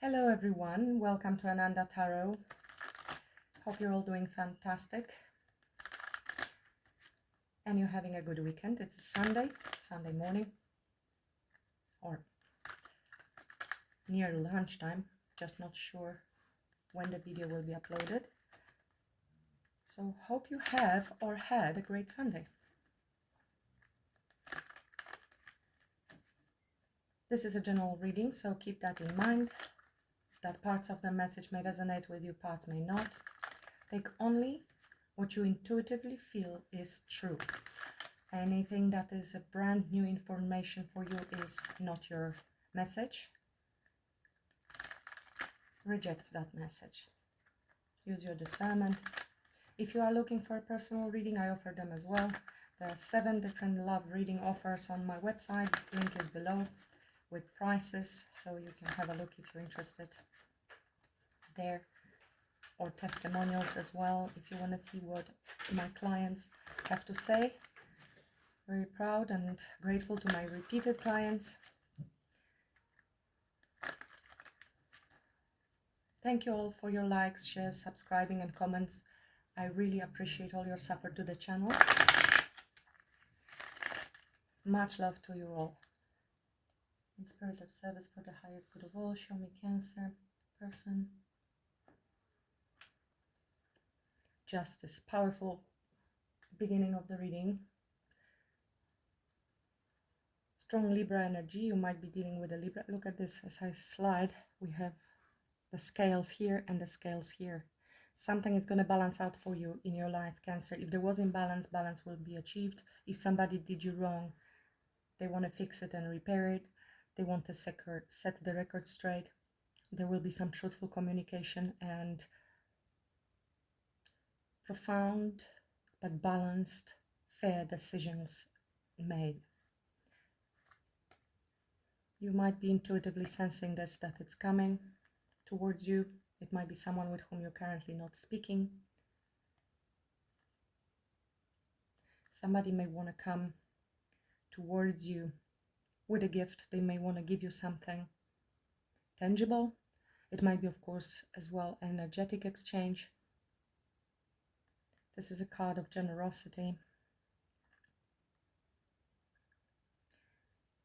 Hello everyone, welcome to Ananda Tarot. Hope you're all doing fantastic and you're having a good weekend. It's a Sunday morning or near lunchtime, just not sure when the video will be uploaded. So hope you have or had a great Sunday. This is a general reading, so keep that in mind, that parts of the message may resonate with you, parts may not. Take only what you intuitively feel is true. Anything that is a brand new information for you is not your message. Reject that message. Use your discernment. If you are looking for a personal reading, I offer them as well. There are 7 different love reading offers on my website. Link is below with prices, so you can have a look if you're interested there, or testimonials as well if you want to see what my clients have to say. Very proud and grateful to my repeated clients. Thank you all for your likes, shares, subscribing and comments. I really appreciate all your support to the channel. Much love to you all. In spirit of service for the highest good of all, show me Cancer person. Justice, powerful beginning of the reading. Strong Libra energy, you might be dealing with a Libra. Look at this, as I slide, we have the scales here and the scales here. Something is going to balance out for you in your life, Cancer. If there was imbalance, balance will be achieved. If somebody did you wrong, they want to fix it and repair it. They want to set the record straight. There will be some truthful communication and profound but balanced, fair decisions made. You might be intuitively sensing this, that it's coming towards you. It might be someone with whom you're currently not speaking. Somebody may want to come towards you with a gift. They may want to give you something tangible. It might be, of course, as well, energetic exchange. This is a card of generosity.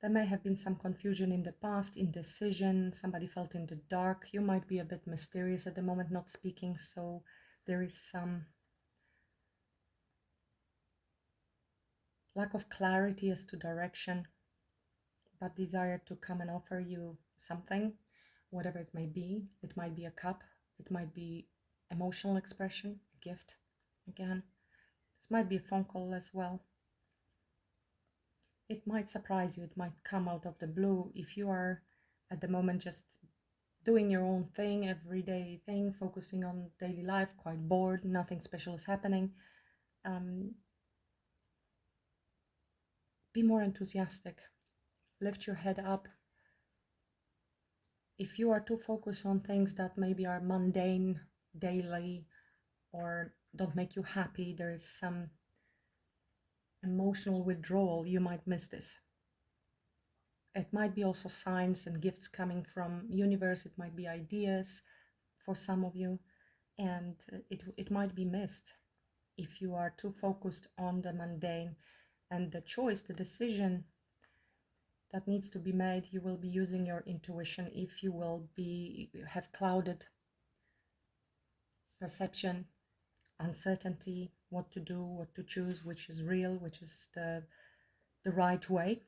There may have been some confusion in the past, indecision. Somebody felt in the dark. You might be a bit mysterious at the moment, not speaking, so there is some lack of clarity as to direction, but desire to come and offer you something, whatever it may be. It might be a cup, it might be emotional expression, a gift. Again, this might be a phone call as well. It might surprise you, it might come out of the blue. If you are at the moment just doing your own thing, everyday thing, focusing on daily life, quite bored, nothing special is happening, be more enthusiastic. Lift your head up. If you are too focused on things that maybe are mundane, daily, or don't make you happy, there is some emotional withdrawal, you might miss this. It might be also signs and gifts coming from universe. It might be ideas for some of you, and it might be missed if you are too focused on the mundane. And the choice, the decision that needs to be made, you will be using your intuition. If you will have clouded perception, uncertainty, what to do, what to choose, which is real, which is the right way.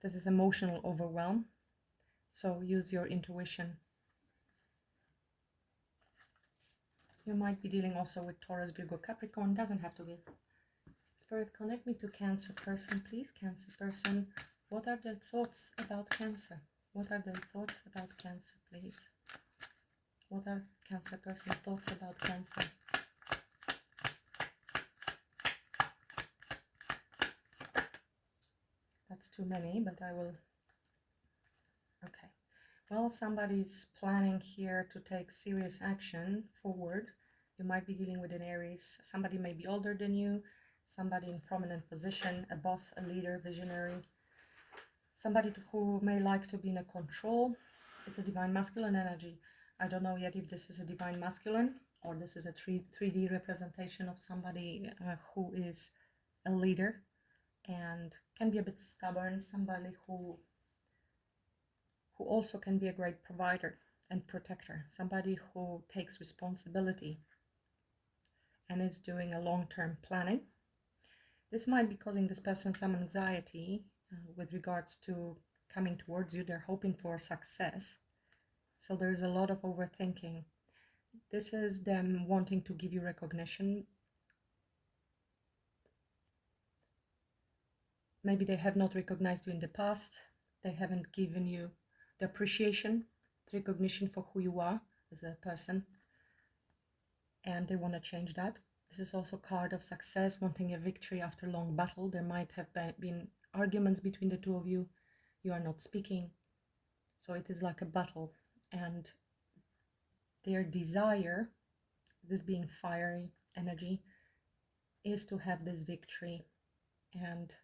This is emotional overwhelm, so use your intuition. You might be dealing also with Taurus, Virgo, Capricorn. Doesn't have to be. Spirit, connect me to Cancer person, please. Cancer person, what are their thoughts about Cancer? What are their thoughts about Cancer, please? What are Cancer person thoughts about Cancer? That's too many, but I will. Okay. Well, somebody's planning here to take serious action forward. You might be dealing with an Aries. Somebody may be older than you. Somebody in prominent position, a boss, a leader, visionary. Somebody who may like to be in a control. It's a divine masculine energy. I don't know yet if this is a divine masculine or this is a 3D representation of somebody who is a leader and can be a bit stubborn, somebody who also can be a great provider and protector, somebody who takes responsibility and is doing a long-term planning. This might be causing this person some anxiety with regards to coming towards you. They're hoping for success, so there's a lot of overthinking. This is them wanting to give you recognition. Maybe they have not recognized you in the past. They haven't given you the appreciation, the recognition for who you are as a person, and they want to change that. This is also a card of success, wanting a victory after long battle. There might have been arguments between the two of you. You are not speaking, so it is like a battle, and their desire, this being fiery energy, is to have this victory and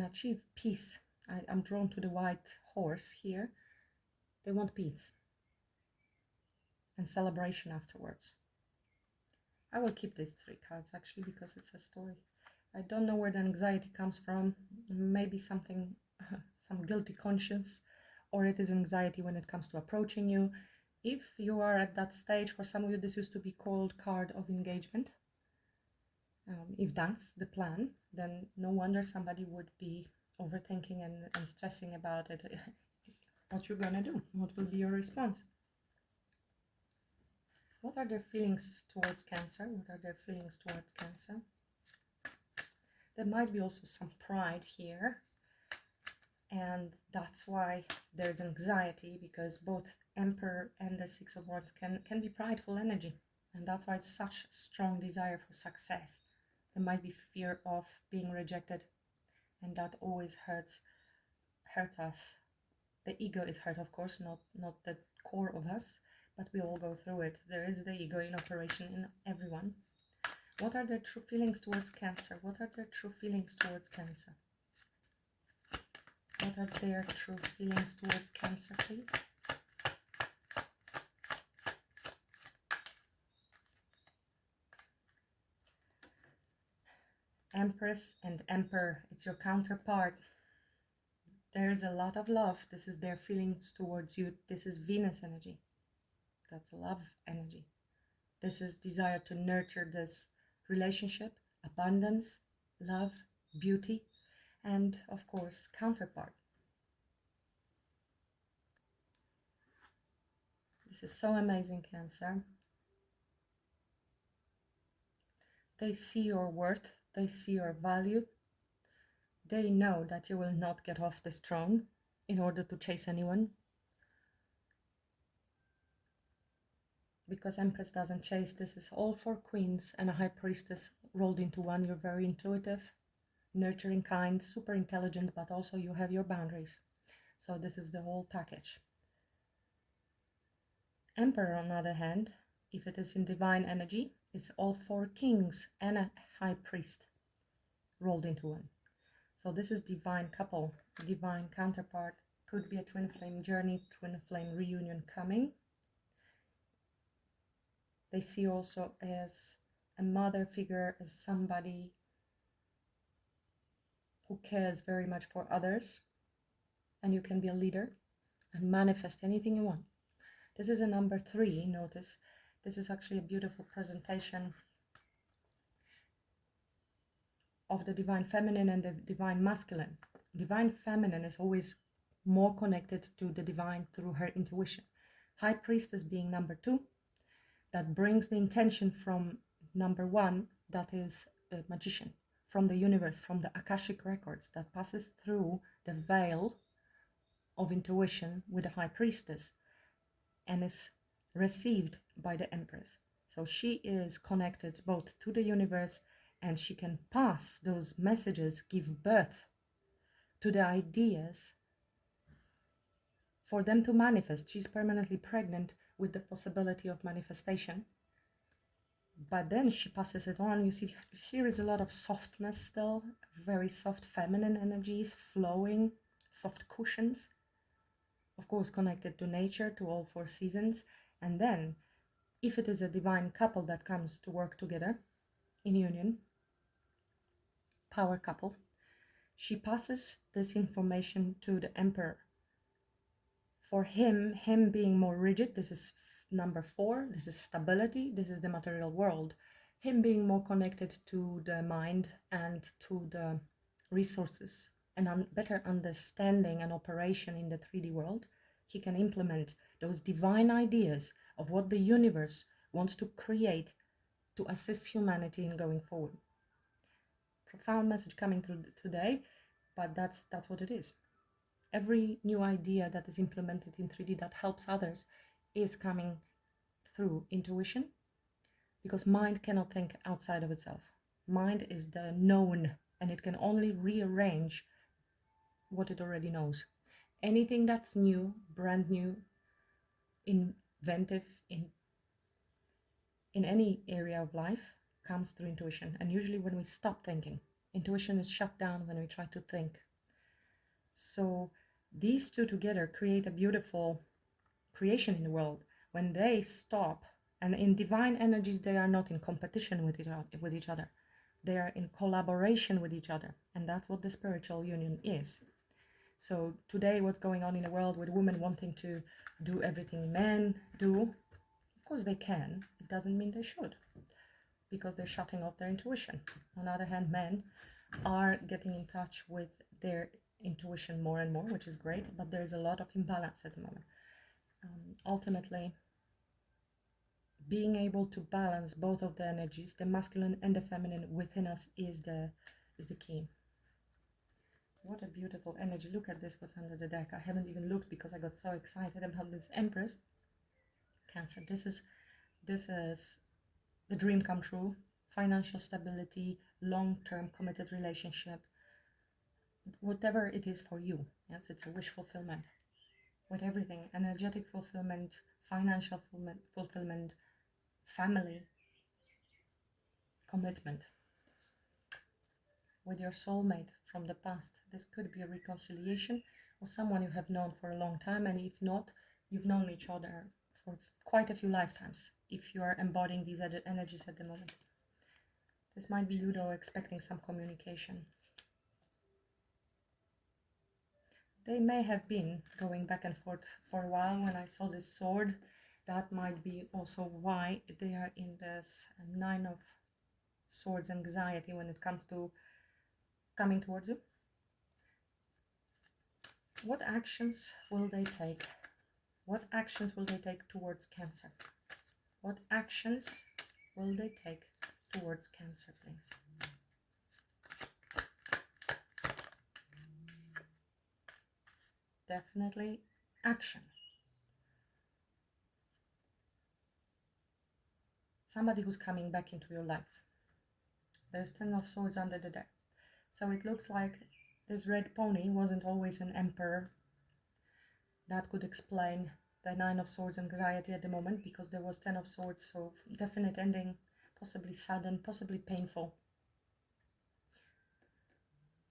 achieve peace. I'm drawn to the white horse here. They want peace and celebration afterwards. I will keep these 3 cards actually because it's a story. I don't know where the anxiety comes from. Maybe something, some guilty conscience, or it is anxiety when it comes to approaching you. If you are at that stage, for some of you this used to be called card of engagement. If that's the plan, then no wonder somebody would be overthinking and stressing about it. What you're gonna do? What will be your response? What are their feelings towards Cancer? What are their feelings towards Cancer? There might be also some pride here, and that's why there's anxiety, because both Emperor and the 6 of Wands can be prideful energy, and that's why it's such a strong desire for success. There might be fear of being rejected, and that always hurts us. The ego is hurt, of course, not the core of us, but we all go through it. There is the ego in operation in everyone. What are their true feelings towards Cancer? What are their true feelings towards Cancer? What are their true feelings towards Cancer, please? Empress and Emperor, it's your counterpart. There's a lot of love. This is their feelings towards you. This is Venus energy. That's love energy. This is desire to nurture this relationship, abundance, love, beauty, and of course, counterpart. This is so amazing, Cancer. They see your worth. They see your value. They know that you will not get off this throne in order to chase anyone. Because Empress doesn't chase. This is all 4 queens and a High Priestess rolled into one. You're very intuitive, nurturing, kind, super intelligent, but also you have your boundaries. So this is the whole package. Emperor, on the other hand, if it is in divine energy, it's all 4 kings and a High Priest rolled into one. So this is divine couple, divine counterpart. Could be a twin flame journey, twin flame reunion coming. They see also as a mother figure, as somebody who cares very much for others, and you can be a leader and manifest anything you want. This is a number 3. Notice this is actually a beautiful presentation of the divine feminine and the divine masculine. Divine feminine is always more connected to the divine through her intuition. High Priestess being number 2, that brings the intention from number 1, that is the magician, from the universe, from the Akashic records, that passes through the veil of intuition with the High Priestess and is received by the Empress. So she is connected both to the universe, and she can pass those messages, give birth to the ideas for them to manifest. She's permanently pregnant with the possibility of manifestation, but then she passes it on. You see, here is a lot of softness still, very soft feminine energies flowing soft cushions, of course connected to nature, to all four seasons. And then if it is a divine couple that comes to work together in union, power couple, she passes this information to the emperor. For him being more rigid, this is number 4, this is stability, this is the material world. Him being more connected to the mind and to the resources and better understanding and operation in the 3D world, he can implement those divine ideas of what the universe wants to create to assist humanity in going forward. Profound message coming through today, but that's what it is. Every new idea that is implemented in 3D that helps others is coming through intuition, because mind cannot think outside of itself. Mind is the known, and it can only rearrange what it already knows. Anything that's new, brand new, inventive in any area of life comes through intuition. And usually when we stop thinking, intuition is shut down when we try to think. So these two together create a beautiful creation in the world when they stop. And in divine energies, they are not in competition with each other. They are in collaboration with each other. And that's what the spiritual union is. So today, what's going on in the world with women wanting to do everything men do, of course they can. It doesn't mean they should, because they're shutting off their intuition. On the other hand, men are getting in touch with their intuition more and more, which is great, but there's a lot of imbalance at the moment. Ultimately, being able to balance both of the energies, the masculine and the feminine within us, is the key. What a beautiful energy. Look at this, what's under the deck. I haven't even looked because I got so excited about this Empress. Cancer, this is the dream come true, financial stability, long-term committed relationship, whatever it is for you. Yes, it's a wish fulfillment with everything: energetic fulfillment, financial fulfillment, family, commitment with your soulmate from the past. This could be a reconciliation or someone you have known for a long time, and if not, you've known each other for quite a few lifetimes if you are embodying these energies at the moment. This might be you though, expecting some communication. They may have been going back and forth for a while. When I saw this sword, that might be also why they are in this 9 of Swords anxiety when it comes to coming towards you. What actions will they take? What actions will they take towards Cancer? What actions will they take towards Cancer, please? Definitely action. Somebody who's coming back into your life. There's 10 of Swords under the deck. So it looks like this red pony wasn't always an emperor. That could explain the 9 of Swords anxiety at the moment, because there was 10 of Swords, so definite ending, possibly sudden, possibly painful.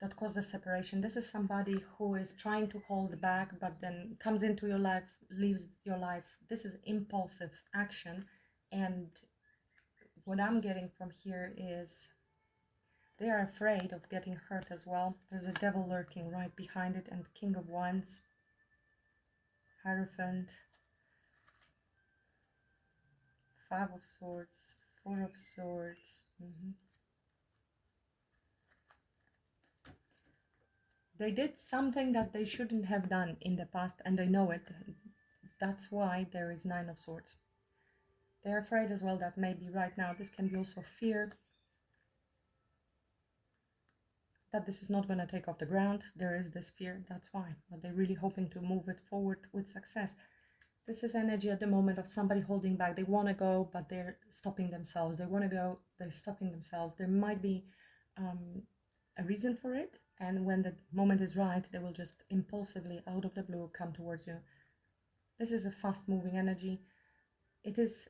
That caused a separation. This is somebody who is trying to hold back, but then comes into your life, leaves your life. This is impulsive action, and what I'm getting from here is they are afraid of getting hurt as well. There's a devil lurking right behind it, and King of Wands, Hierophant, 5 of Swords, 4 of Swords. They did something that they shouldn't have done in the past, and they know it. That's why there is 9 of Swords. They're afraid as well that maybe right now, this can be also fear that this is not going to take off the ground. There is this fear, that's why. But they're really hoping to move it forward with success. This is energy at the moment of somebody holding back. They want to go, but they're stopping themselves. They want to go, they're stopping themselves. There might be a reason for it. And when the moment is right, they will just impulsively, out of the blue, come towards you. This is a fast-moving energy. It is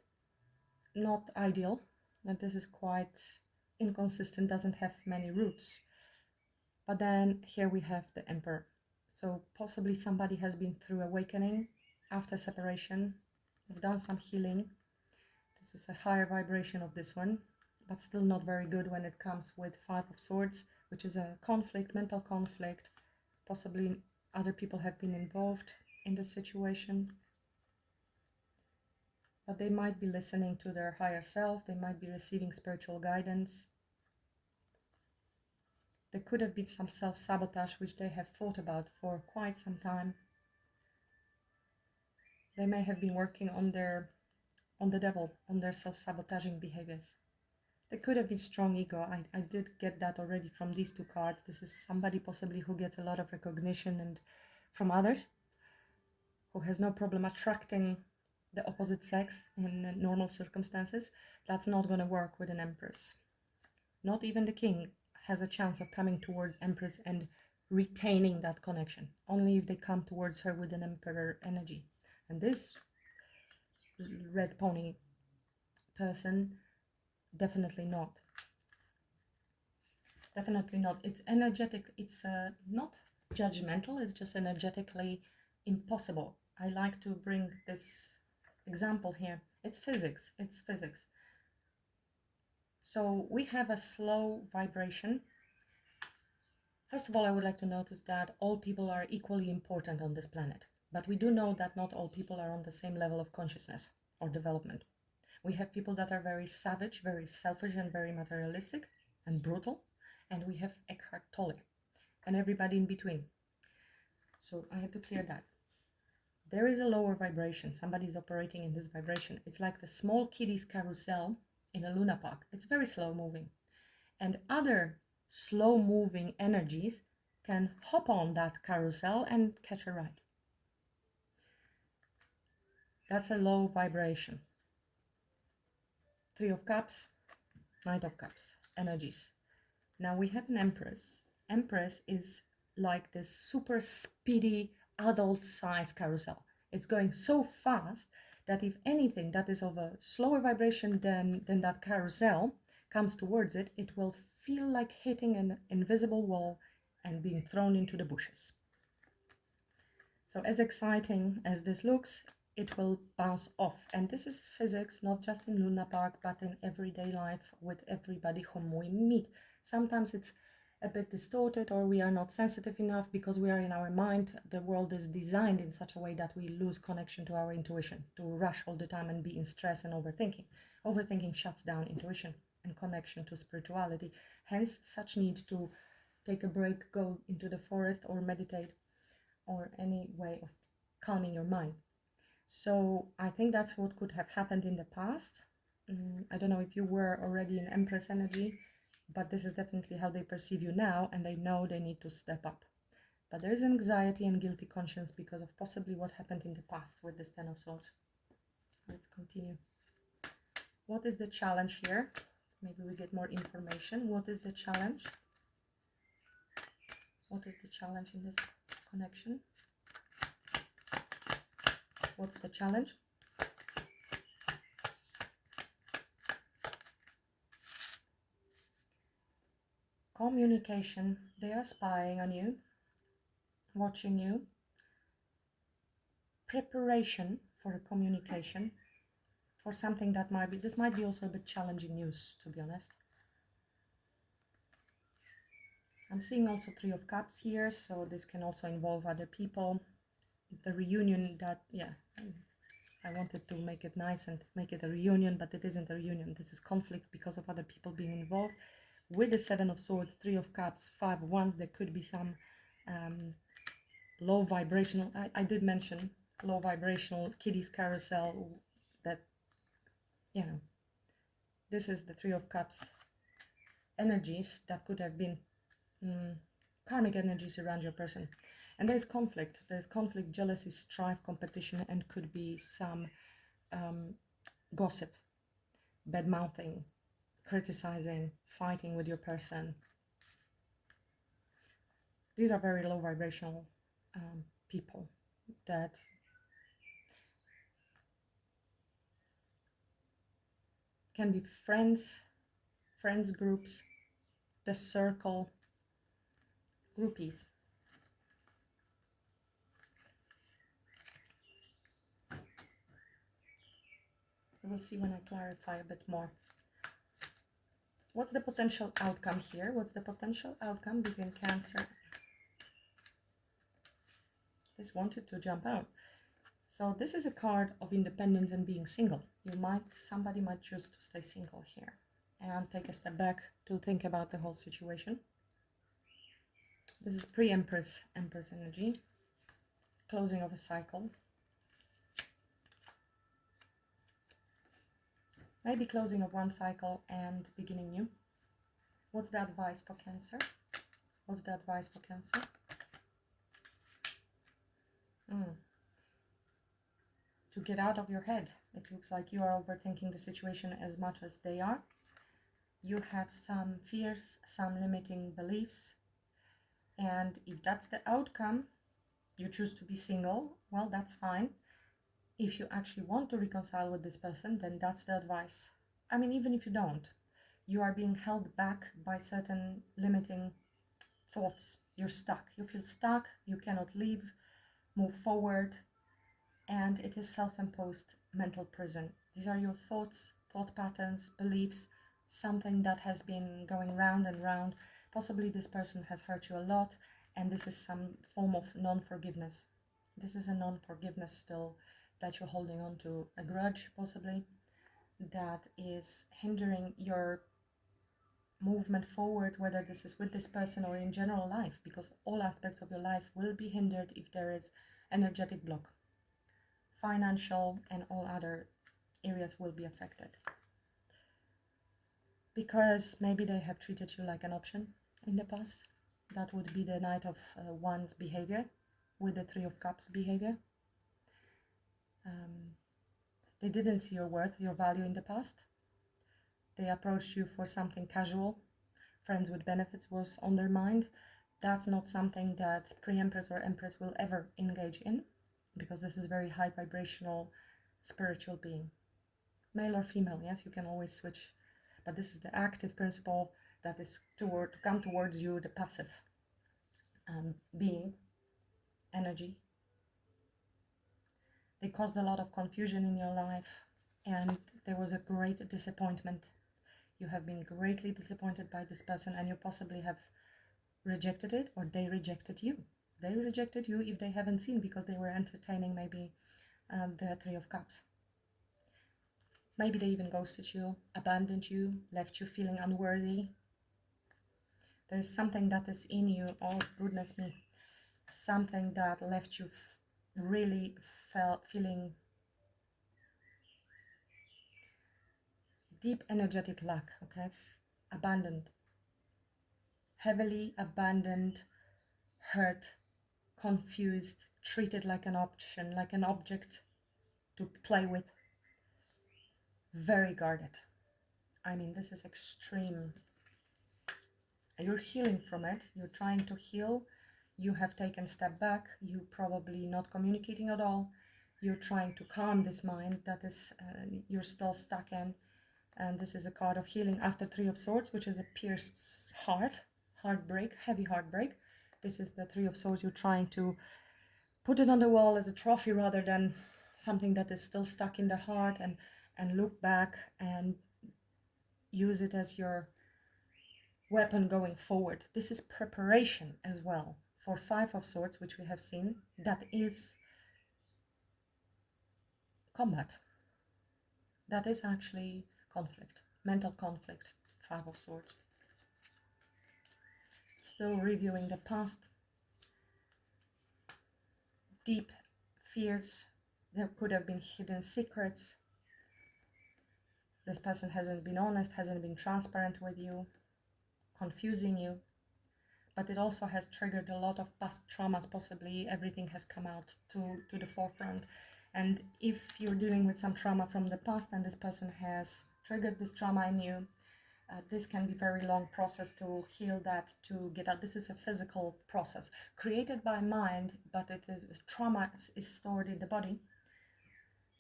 not ideal. And this is quite inconsistent, doesn't have many roots. But then here we have the Emperor. So possibly somebody has been through awakening after separation. We've done some healing. This is a higher vibration of this one, but still not very good when it comes with Five of Swords, which is a conflict, mental conflict. Possibly other people have been involved in this situation. But they might be listening to their higher self. They might be receiving spiritual guidance. There could have been some self-sabotage which they have thought about for quite some time. They may have been working on the devil, on their self-sabotaging behaviors. There could have been strong ego. I did get that already from these two cards. This is somebody possibly who gets a lot of recognition and from others, who has no problem attracting the opposite sex in normal circumstances. That's not going to work with an Empress. Not even the King has a chance of coming towards Empress and retaining that connection. Only if they come towards her with an Emperor energy. And this red pony person, definitely not. Definitely not. It's energetic. It's not judgmental. It's just energetically impossible. I like to bring this example here. It's physics. It's physics. So we have a slow vibration. First of all, I would like to notice that all people are equally important on this planet. But we do know that not all people are on the same level of consciousness or development. We have people that are very savage, very selfish, and very materialistic and brutal. And we have Eckhart Tolle and everybody in between. So I have to clear that. There is a lower vibration. Somebody is operating in this vibration. It's like the small kiddies carousel in a Luna Park. It's very slow moving. And other slow moving energies can hop on that carousel and catch a ride. That's a low vibration. Three of Cups, Knight of Cups, energies. Now we have an Empress. Empress is like this super speedy adult size carousel. It's going so fast that if anything that is of a slower vibration than that carousel comes towards it, it will feel like hitting an invisible wall and being thrown into the bushes. So as exciting as this looks, it will bounce off. And this is physics, not just in Luna Park, but in everyday life with everybody whom we meet. Sometimes it's a bit distorted, or we are not sensitive enough because we are in our mind. The world is designed in such a way that we lose connection to our intuition, to rush all the time and be in stress and overthinking. Overthinking shuts down intuition and connection to spirituality. Hence, such need to take a break, go into the forest or meditate, or any way of calming your mind. So I think that's what could have happened in the past. I don't know if you were already in Empress energy, but this is definitely how they perceive you now, and they know they need to step up. But there is anxiety and guilty conscience because of possibly what happened in the past with this Ten of Swords. Let's continue. What is the challenge here? Maybe we get more information. What is the challenge? What is the challenge in this connection? What's the challenge? Communication. They are spying on you, watching you. Preparation for a communication, for something that might be, this might be also a bit challenging news, to be honest. I'm seeing also Three of Cups here, so this can also involve other people. The reunion that, yeah, I wanted to make it nice and make it a reunion, but it isn't a reunion. This is conflict because of other people being involved. With the Seven of Swords, Three of Cups, Five of Wands, there could be some low vibrational, I did mention low vibrational kiddies carousel, that, you know, this is the Three of Cups energies that could have been karmic energies around your person. And there's conflict, jealousy, strife, competition, and could be some gossip, bad mouthing, criticizing, fighting with your person. These are very low vibrational people that can be friends groups, the circle, groupies. We will see when I clarify a bit more. What's the potential outcome here? What's the potential outcome between Cancer? This wanted to jump out. So this is a card of independence and being single. Somebody might choose to stay single here and take a step back to think about the whole situation. This is pre-Empress, Empress energy, closing of a cycle. Maybe closing of one cycle and beginning new. What's the advice for Cancer? What's the advice for Cancer? To get out of your head. It looks like you are overthinking the situation as much as they are. You have some fears, some limiting beliefs. And if that's the outcome, you choose to be single, well, that's fine. If you actually want to reconcile with this person, then that's the advice. I mean, even if you don't, you are being held back by certain limiting thoughts. You're stuck. You feel stuck. You cannot leave, move forward. And it is self-imposed mental prison. These are your thoughts, thought patterns, beliefs, something that has been going round and round. Possibly this person has hurt you a lot, and this is some form of non-forgiveness. This is a non-forgiveness still that you're holding on to, a grudge possibly, that is hindering your movement forward, whether this is with this person or in general life, because all aspects of your life will be hindered if there is energetic block. Financial and all other areas will be affected. Because maybe they have treated you like an option in the past. That would be the Knight of Wands behavior with the Three of Cups behavior. They didn't see your worth, your value in the past. They approached you for something casual. Friends with benefits was on their mind. That's not something that pre-Empress or Empress will ever engage in, because this is very high vibrational spiritual being. Male or female, yes, you can always switch. But this is the active principle that is to come towards you, the passive being, energy. They caused a lot of confusion in your life, and there was a great disappointment. You have been greatly disappointed by this person, and you possibly have rejected it, or they rejected you. They rejected you if they haven't seen, because they were entertaining maybe the Three of Cups. Maybe they even ghosted you, abandoned you, left you feeling unworthy. There is something that is in you, oh goodness me, something that left you really feeling deep energetic lack, okay? Abandoned, heavily abandoned, hurt, confused, treated like an option, like an object to play with. Very guarded. I mean, this is extreme. You're healing from it. You're trying to heal. You have taken a step back. You probably not communicating at all. You're trying to calm this mind that is you're still stuck in. And this is a card of healing after Three of Swords, which is a pierced heart, heartbreak, heavy heartbreak. This is the Three of Swords. You're trying to put it on the wall as a trophy rather than something that is still stuck in the heart, and look back and use it as your weapon going forward. This is preparation as well for Five of Swords, which we have seen. That is combat. That is actually conflict, mental conflict. Five of Swords. Still reviewing the past. Deep fears. There could have been hidden secrets. This person hasn't been honest, hasn't been transparent with you, confusing you. But it also has triggered a lot of past traumas, possibly. Everything has come out to the forefront. And if you're dealing with some trauma from the past and this person has triggered this trauma in you, this can be a very long process to heal that, to get out. This is a physical process created by mind, but it is trauma is stored in the body.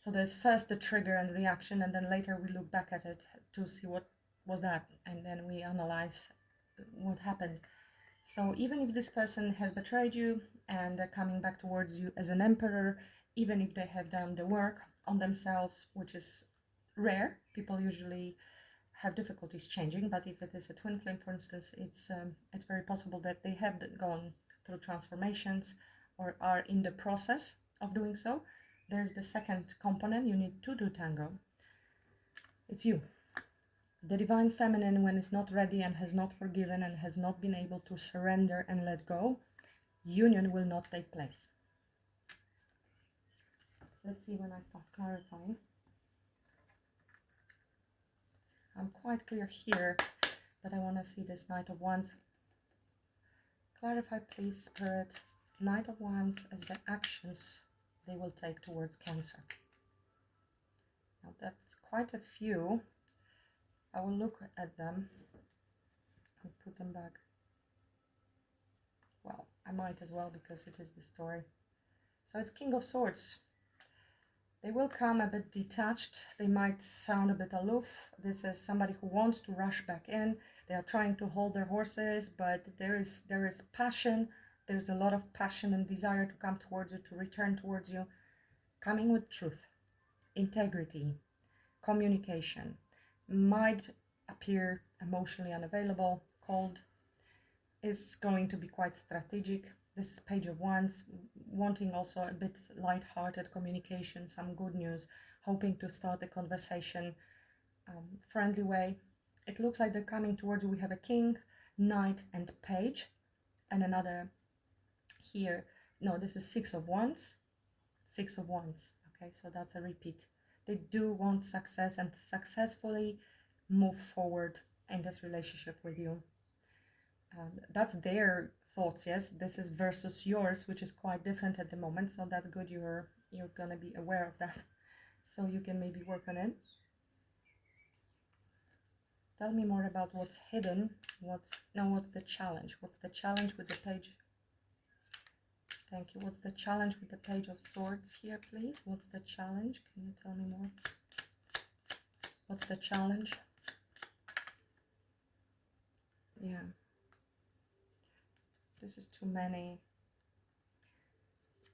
So there's first the trigger and reaction, and then later we look back at it to see what was that, and then we analyze what happened. So even if this person has betrayed you and they're coming back towards you as an emperor, even if they have done the work on themselves, which is rare. People usually have difficulties changing, but if it is a twin flame, for instance, it's very possible that they have gone through transformations or are in the process of doing so. There's the second component. You need to do tango. It's you. The divine feminine, when it's not ready and has not forgiven and has not been able to surrender and let go, union will not take place. Let's see when I start clarifying. I'm quite clear here, but I want to see this Knight of Wands. Clarify, please, Spirit. Knight of Wands as the actions they will take towards Cancer. Now that's quite a few. I will look at them and put them back. Well, I might as well because it is the story. So it's King of Swords. They will come a bit detached. They might sound a bit aloof. This is somebody who wants to rush back in. They are trying to hold their horses, but there is passion. There's a lot of passion and desire to come towards you, to return towards you. Coming with truth, integrity, communication. Might appear emotionally unavailable, cold. Is going to be quite strategic. This is Page of Wands, wanting also a bit light-hearted communication, some good news, hoping to start a conversation, friendly way. It looks like they're coming towards you. We have a King, Knight, and Page, and another here. No, this is Six of Wands. Six of Wands. Okay, so that's a repeat. They do want success and successfully move forward in this relationship with you. That's their thoughts, yes. This is versus yours, which is quite different at the moment. So that's good. You're gonna be aware of that, so you can maybe work on it. Tell me more about what's hidden. What's the challenge? What's the challenge with the Page? Thank you. What's the challenge with the Page of Swords here, please? What's the challenge? Can you tell me more? What's the challenge? Yeah. This is too many.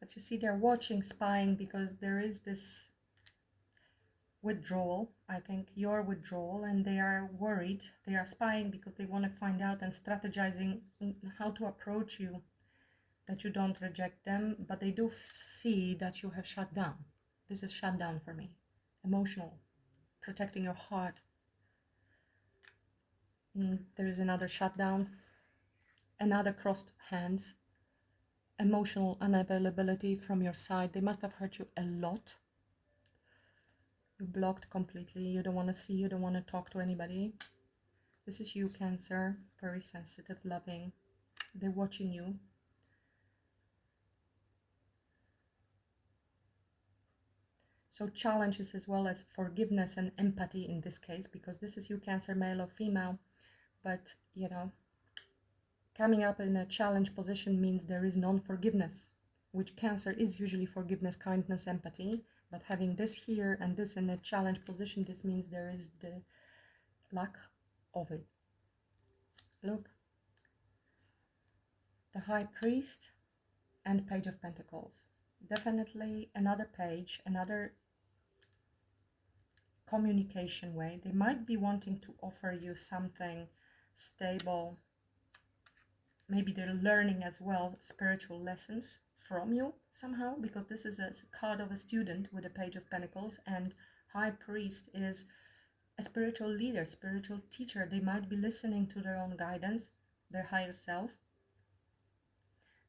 But you see, they're watching, spying, because there is this withdrawal. I think your withdrawal, and they are worried. They are spying because they want to find out and strategizing how to approach you, that you don't reject them, but they do see that you have shut down. This is shut down for me. Emotional, protecting your heart. There is another shutdown, another crossed hands, emotional unavailability from your side. They must have hurt you a lot. You blocked completely. You don't want to see, you don't want to talk to anybody. This is you, Cancer, very sensitive, loving. They're watching you. So challenges as well as forgiveness and empathy in this case, because this is you, Cancer, male or female. But, you know, coming up in a challenge position means there is non-forgiveness, which Cancer is usually forgiveness, kindness, empathy. But having this here and this in a challenge position, this means there is the lack of it. Look, the High Priest and Page of Pentacles. Definitely another page, another communication way. They might be wanting to offer you something stable. Maybe they're learning as well spiritual lessons from you somehow, because this is a card of a student with a Page of Pentacles, and High Priest is a spiritual leader, spiritual teacher. They might be listening to their own guidance, their higher self.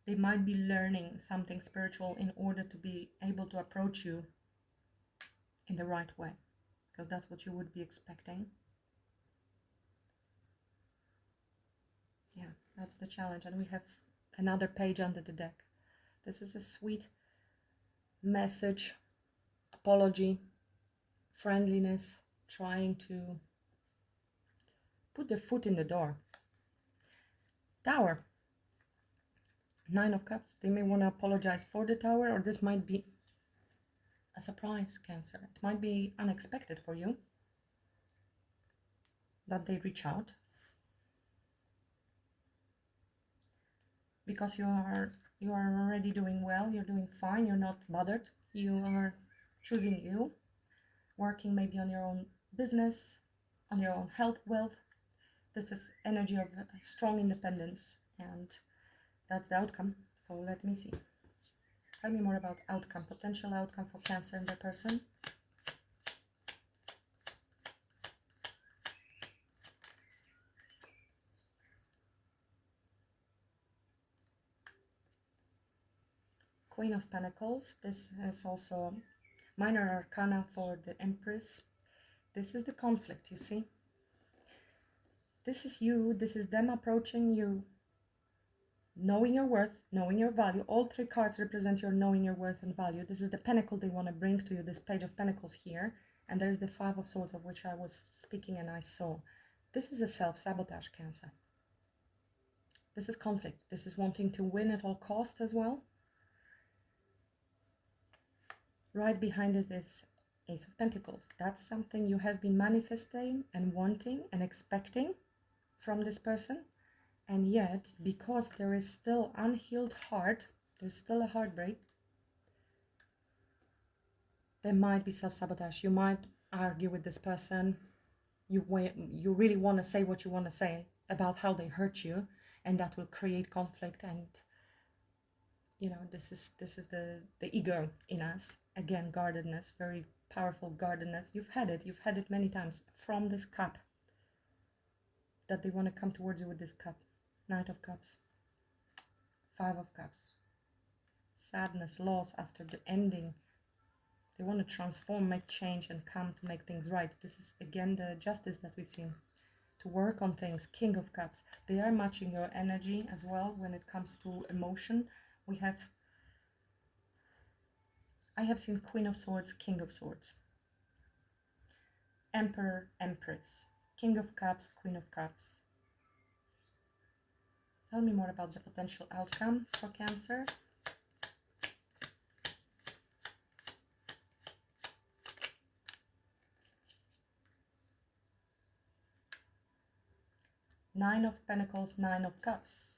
They might be learning something spiritual in order to be able to approach you in the right way, because that's what you would be expecting. Yeah, that's the challenge. And we have another page under the deck. This is a sweet message, apology, friendliness, trying to put their foot in the door. Tower. Nine of Cups. They may want to apologize for the Tower, or this might be a surprise, Cancer. It might be unexpected for you that they reach out, because you are already doing well. You're doing fine. You're not bothered. You are choosing you. working maybe on your own business, on your own health, wealth. This is energy of strong independence, and that's the outcome. So let me see. Tell me more about outcome, potential outcome for Cancer in the person. Queen of Pentacles. This is also minor arcana for the Empress. This is the conflict, you see. This is you, this is them approaching you, knowing your worth, knowing your value. All three cards represent your knowing your worth and value. This is the Pentacle they want to bring to you, this Page of Pentacles here. And there's the Five of Swords, of which I was speaking and I saw. This is a self-sabotage, Cancer. This is conflict. This is wanting to win at all costs as well. Right behind it is Ace of Pentacles. That's something you have been manifesting and wanting and expecting from this person. And yet, because there is still unhealed heart, there's still a heartbreak, there might be self-sabotage. You might argue with this person. You really want to say what you want to say about how they hurt you, and that will create conflict. And you know, this is the ego in us. Again, guardedness, very powerful guardedness. You've had it many times from this cup, that they want to come towards you with this cup. Knight of Cups, Five of Cups, sadness, loss after the ending. They want to transform, make change, and come to make things right. This is again the justice that we've seen, to work on things. King of Cups. They are matching your energy as well when it comes to emotion. I have seen Queen of Swords, King of Swords, Emperor, Empress, King of Cups, Queen of Cups. Tell me more about the potential outcome for Cancer. Nine of Pentacles, Nine of Cups,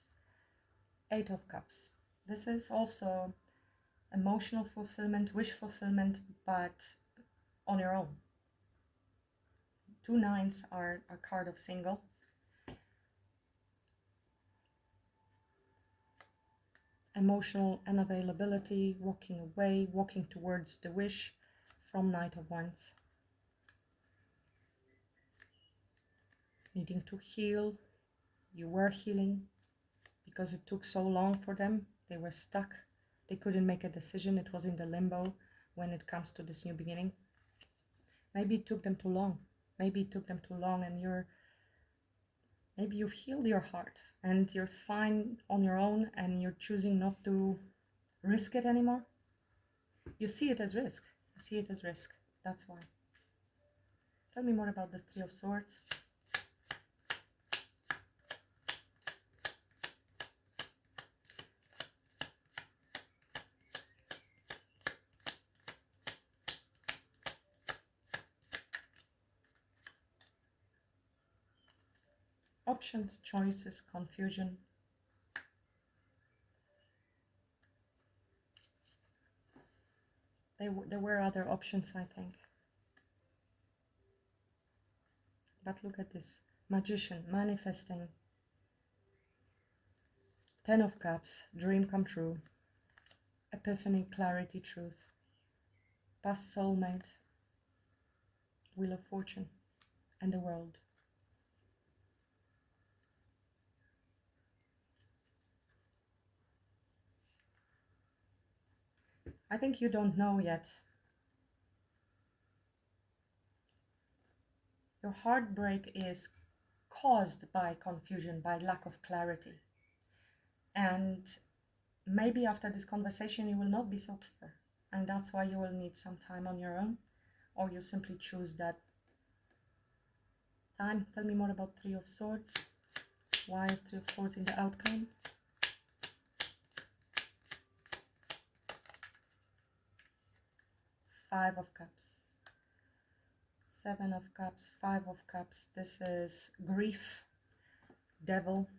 Eight of Cups. This is also emotional fulfillment, wish fulfillment, but on your own. Two nines are a card of single. Emotional unavailability, walking away, walking towards the wish from Knight of Wands. Needing to heal. You were healing because it took so long for them. They were stuck. They couldn't make a decision. It was in the limbo when it comes to this new beginning. Maybe it took them too long. Maybe it took them too long, and maybe you've healed your heart and you're fine on your own, and you're choosing not to risk it anymore. You see it as risk. You see it as risk. That's why. Tell me more about the Three of Swords. Options, choices, confusion. There were other options, I think. But look at this. Magician, manifesting. Ten of Cups, dream come true. Epiphany, clarity, truth. Past soulmate. Wheel of Fortune. And the World. I think you don't know yet. Your heartbreak is caused by confusion, by lack of clarity. And maybe after this conversation you will not be so clear. And that's why you will need some time on your own. Or you simply choose that time. Tell me more about Three of Swords. Why is Three of Swords in the outcome? Five of Cups, Seven of Cups, Five of Cups. This is grief, devil,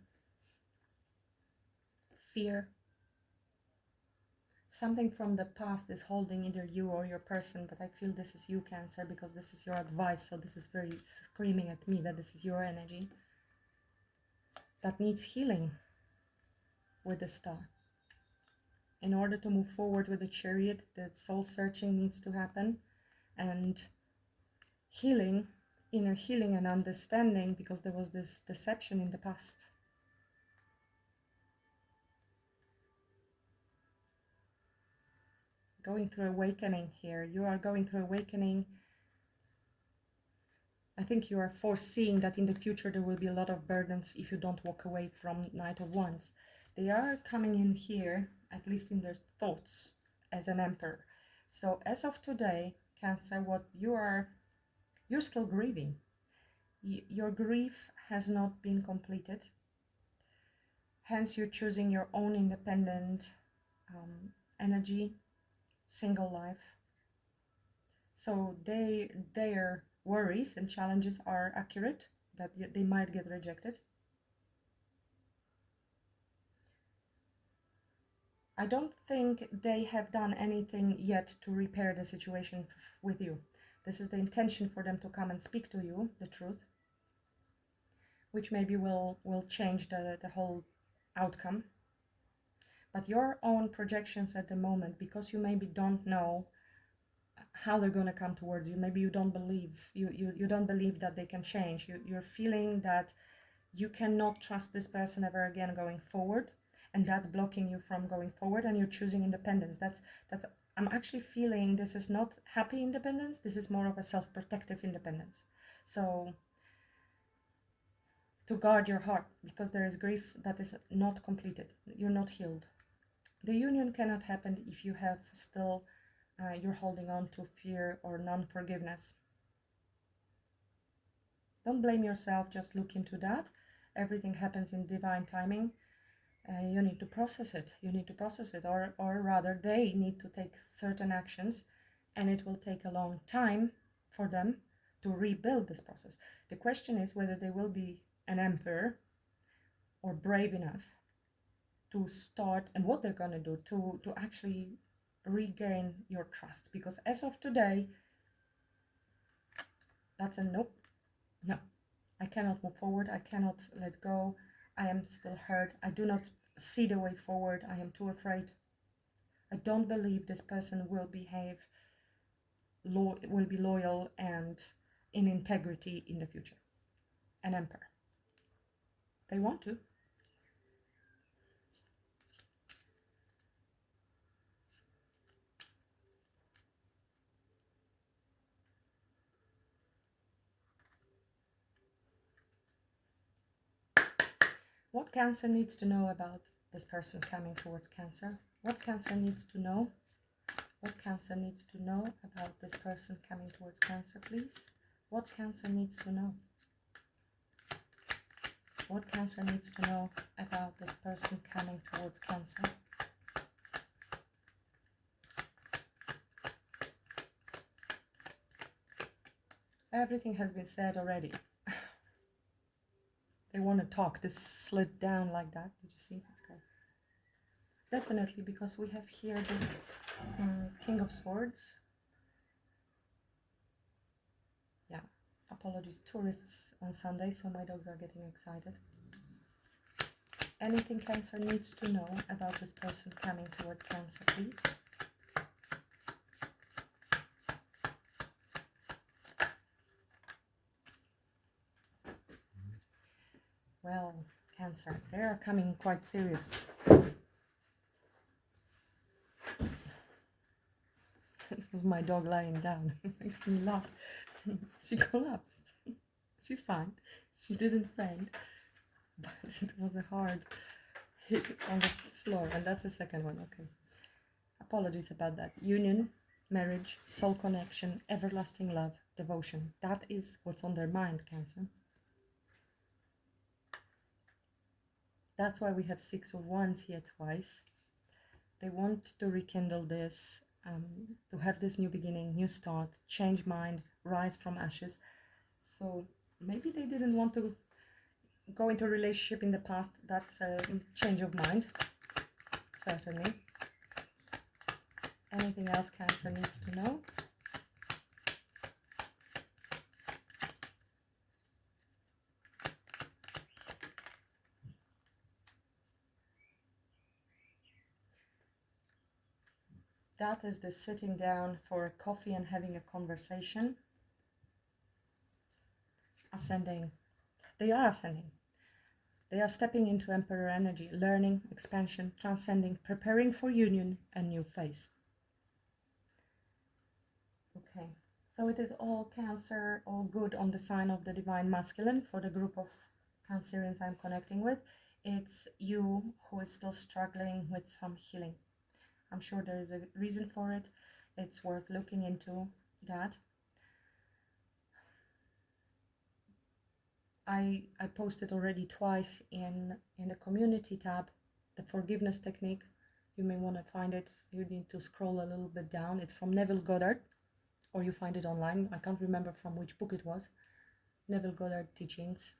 fear, Something from the past is holding either you or your person, but I feel this is you, Cancer, because this is your advice. So this is very screaming at me that this is your energy that needs healing with the Star. In order to move forward with the Chariot, the soul searching needs to happen, and healing, inner healing and understanding, because there was this deception in the past. Going through awakening here. You are going through awakening. I think you are foreseeing that in the future there will be a lot of burdens if you don't walk away from Knight of Wands. They are coming in here, at least in their thoughts, as an Emperor. So as of today, Cancer, what you're still grieving. Your grief has not been completed. Hence you're choosing your own independent energy, single life. So their worries and challenges are accurate, that they might get rejected. I don't think they have done anything yet to repair the situation with you. This is the intention for them to come and speak to you the truth, which maybe will change the whole outcome. But your own projections at the moment, because you maybe don't know how they're going to come towards you, maybe you don't believe you don't believe that they can change. You're feeling that you cannot trust this person ever again going forward, and that's blocking you from going forward, and you're choosing independence. That's I'm actually feeling this is not happy independence, this is more of a self-protective independence. So to guard your heart, because there is grief that is not completed, you're not healed. The union cannot happen if you have still you're holding on to fear or non-forgiveness. Don't blame yourself, just look into that. Everything happens in divine timing. You need to process it. You need to process it, or rather they need to take certain actions, and it will take a long time for them to rebuild this process. The question is whether they will be an emperor or brave enough to start, and what they're going to do to actually regain your trust. Because as of today, that's a nope. No, I cannot move forward. I cannot let go. I am still hurt. I do not see the way forward. I am too afraid. I don't believe this person will behave, will be loyal and in integrity in the future. An emperor. They want to. What Cancer needs to know about this person coming towards Cancer? What Cancer needs to know? What Cancer needs to know about this person coming towards Cancer, please? What Cancer needs to know? What Cancer needs to know about this person coming towards Cancer? Everything has been said already. They want to talk. This slid down like that. Did you see? Okay. Definitely, because we have here this King of Swords. Yeah. Apologies, tourists on Sunday, so my dogs are getting excited. Anything Cancer needs to know about this person coming towards Cancer, please? Well, Cancer, they are coming quite serious. It was my dog lying down. It makes me laugh. She collapsed. She's fine. She didn't faint. But it was a hard hit on the floor. And that's the second one. Okay. Apologies about that. Union, marriage, soul connection, everlasting love, devotion. That is what's on their mind, Cancer. That's why we have Six of Wands here twice. They want to rekindle this, to have this new beginning, new start, change mind, rise from ashes. So maybe they didn't want to go into a relationship in the past. That's a change of mind, certainly. Anything else Cancer needs to know? That is the sitting down for a coffee and having a conversation. Ascending. They are ascending. They are stepping into Emperor energy, learning, expansion, transcending, preparing for union and new phase. Okay, so it is all Cancer, all good on the sign of the Divine Masculine for the group of Cancerians I'm connecting with. It's you who is still struggling with some healing. I'm sure there is a reason for it. It's worth looking into that. I posted already twice in the community tab the forgiveness technique. You may want to find it. You need to scroll a little bit down. It's from Neville Goddard, or you find it online. I can't remember from which book it was. Neville Goddard teachings.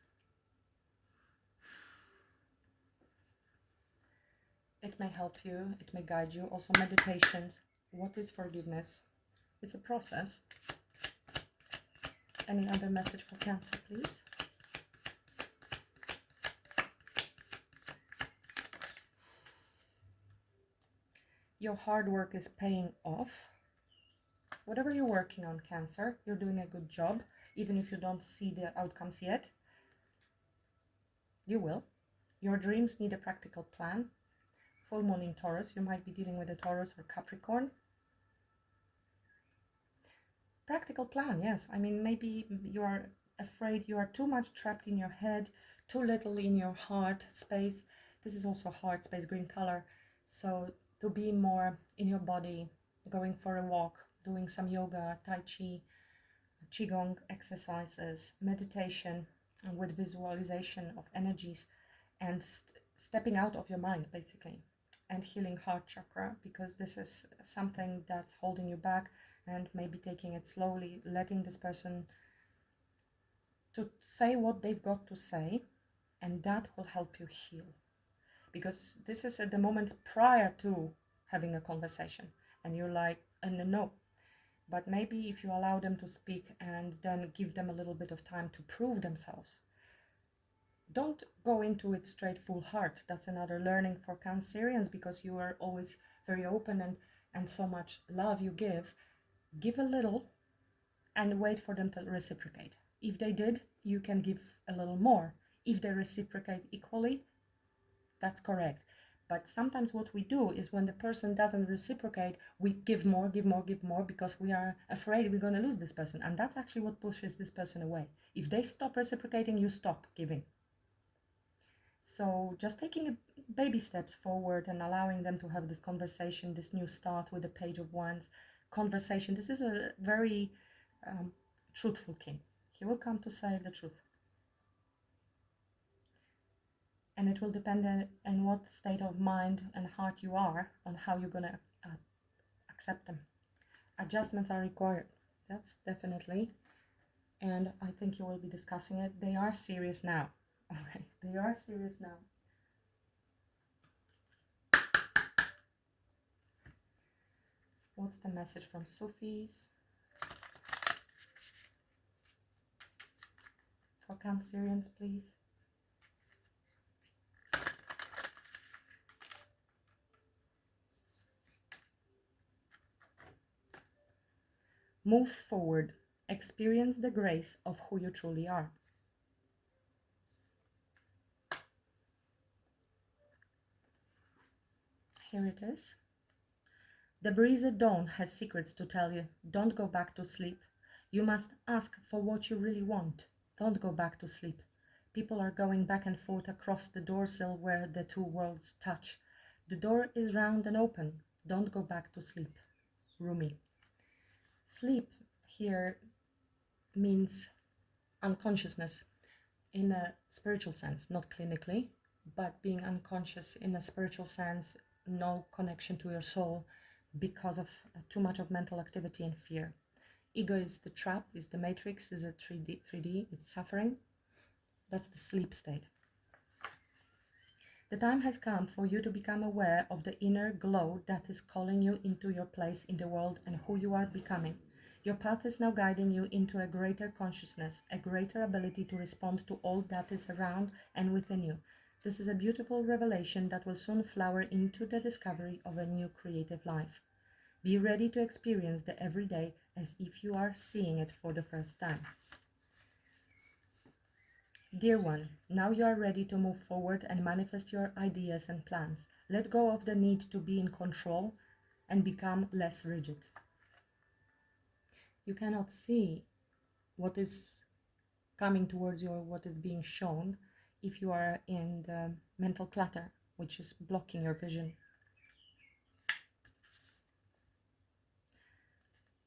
It may help you, it may guide you. Also meditations. What is forgiveness? It's a process. Any other message for Cancer, please? Your hard work is paying off. Whatever you're working on, Cancer, you're doing a good job. Even if you don't see the outcomes yet, you will. Your dreams need a practical plan. Full moon in Taurus, you might be dealing with a Taurus or Capricorn. Practical plan, yes. I mean, maybe you are afraid you are too much trapped in your head, too little in your heart space. This is also heart space, green color. So to be more in your body, going for a walk, doing some yoga, tai chi, qigong exercises, meditation with visualization of energies, and stepping out of your mind, basically, and healing heart chakra, because this is something that's holding you back, and maybe taking it slowly, letting this person to say what they've got to say, and that will help you heal. Because this is at the moment prior to having a conversation, and you're like, no. But maybe if you allow them to speak and then give them a little bit of time to prove themselves. Don't go into it straight full heart. That's another learning for Cancerians, because you are always very open and so much love you give. Give a little and wait for them to reciprocate. If they did, you can give a little more. If they reciprocate equally, that's correct. But sometimes what we do is when the person doesn't reciprocate, we give more, because we are afraid we're going to lose this person. And that's actually what pushes this person away. If they stop reciprocating, you stop giving. So just taking baby steps forward and allowing them to have this conversation, this new start with the Page of Wands conversation. This is a very truthful king. He will come to say the truth. And it will depend on what state of mind and heart you are, on how you're going to accept them. Adjustments are required. That's definitely. And I think you will be discussing it. They are serious now. Okay, they are serious now. What's the message from Sufis for Cancerians, please? Move forward. Experience the grace of who you truly are. Here it is. The breeze at dawn has secrets to tell you. Don't go back to sleep. You must ask for what you really want. Don't go back to sleep. People are going back and forth across the doorsill where the two worlds touch. The door is round and open. Don't go back to sleep. Rumi. Sleep here means unconsciousness in a spiritual sense, not clinically, but being unconscious in a spiritual sense, no connection to your soul because of too much of mental activity and fear. Ego is the trap, is the matrix, is a 3D, it's suffering. That's the sleep state. The time has come for you to become aware of the inner glow that is calling you into your place in the world and who you are becoming. Your path is now guiding you into a greater consciousness, a greater ability to respond to all that is around and within you. This is a beautiful revelation that will soon flower into the discovery of a new creative life. Be ready to experience the everyday as if you are seeing it for the first time. Dear one, now you are ready to move forward and manifest your ideas and plans. Let go of the need to be in control and become less rigid. You cannot see what is coming towards you or what is being shown if you are in the mental clutter, which is blocking your vision.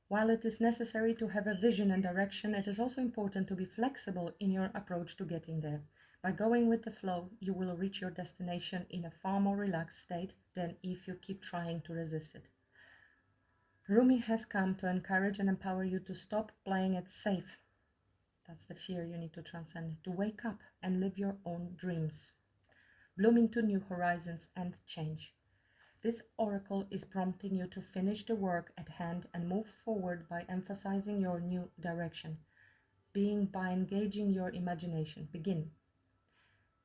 While it is necessary to have a vision and direction, it is also important to be flexible in your approach to getting there. By going with the flow, you will reach your destination in a far more relaxed state than if you keep trying to resist it. Rumi has come to encourage and empower you to stop playing it safe. That's the fear you need to transcend, to wake up and live your own dreams. Bloom into new horizons and change. This oracle is prompting you to finish the work at hand and move forward by emphasizing your new direction, by engaging your imagination. Begin.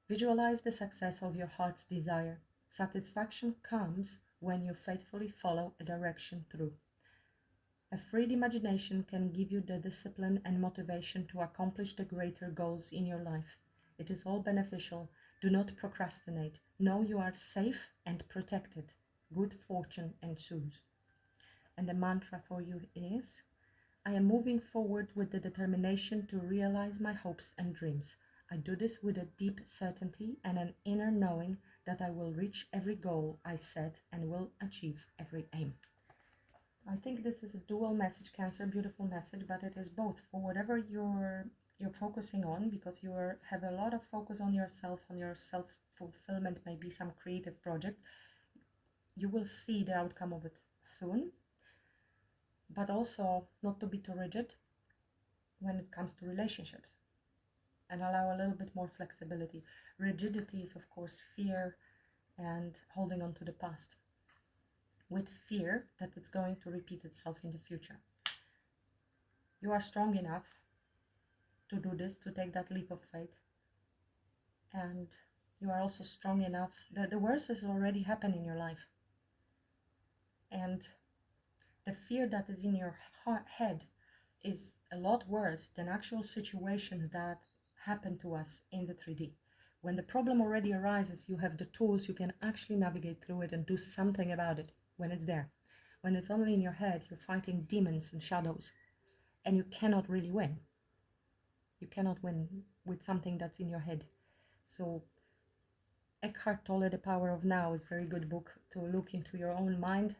Visualize the success of your heart's desire. Satisfaction comes when you faithfully follow a direction through. A freed imagination can give you the discipline and motivation to accomplish the greater goals in your life. It is all beneficial. Do not procrastinate. Know you are safe and protected. Good fortune ensues. And the mantra for you is, I am moving forward with the determination to realize my hopes and dreams. I do this with a deep certainty and an inner knowing that I will reach every goal I set and will achieve every aim. I think this is a dual message, Cancer, beautiful message, but it is both for whatever you're focusing on, because you have a lot of focus on yourself, on your self-fulfillment, maybe some creative project. You will see the outcome of it soon, but also not to be too rigid when it comes to relationships and allow a little bit more flexibility. Rigidity is, of course, fear and holding on to the past with fear that it's going to repeat itself in the future. You are strong enough to do this, to take that leap of faith, and you are also strong enough that the worst has already happened in your life. And the fear that is in your head is a lot worse than actual situations that happen to us in the 3D. When the problem already arises, you have the tools, you can actually navigate through it and do something about it when it's there. When it's only in your head, you're fighting demons and shadows, and you cannot really win. You cannot win with something that's in your head. So Eckhart Tolle, The Power of Now, is a very good book to look into your own mind,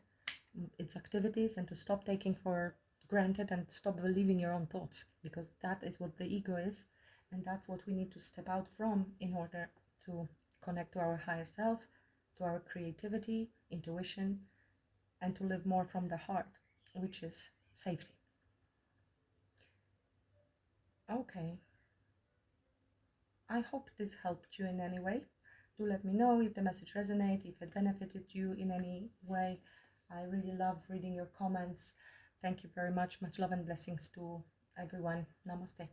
its activities, and to stop taking for granted and stop believing your own thoughts, because that is what the ego is, and that's what we need to step out from in order to connect to our higher self, to our creativity, intuition, and to live more from the heart, which is safety. Okay, I hope this helped you in any way. Do let me know if the message resonated, if it benefited you in any way. I really love reading your comments. Thank you very much. Much love and blessings to everyone. Namaste.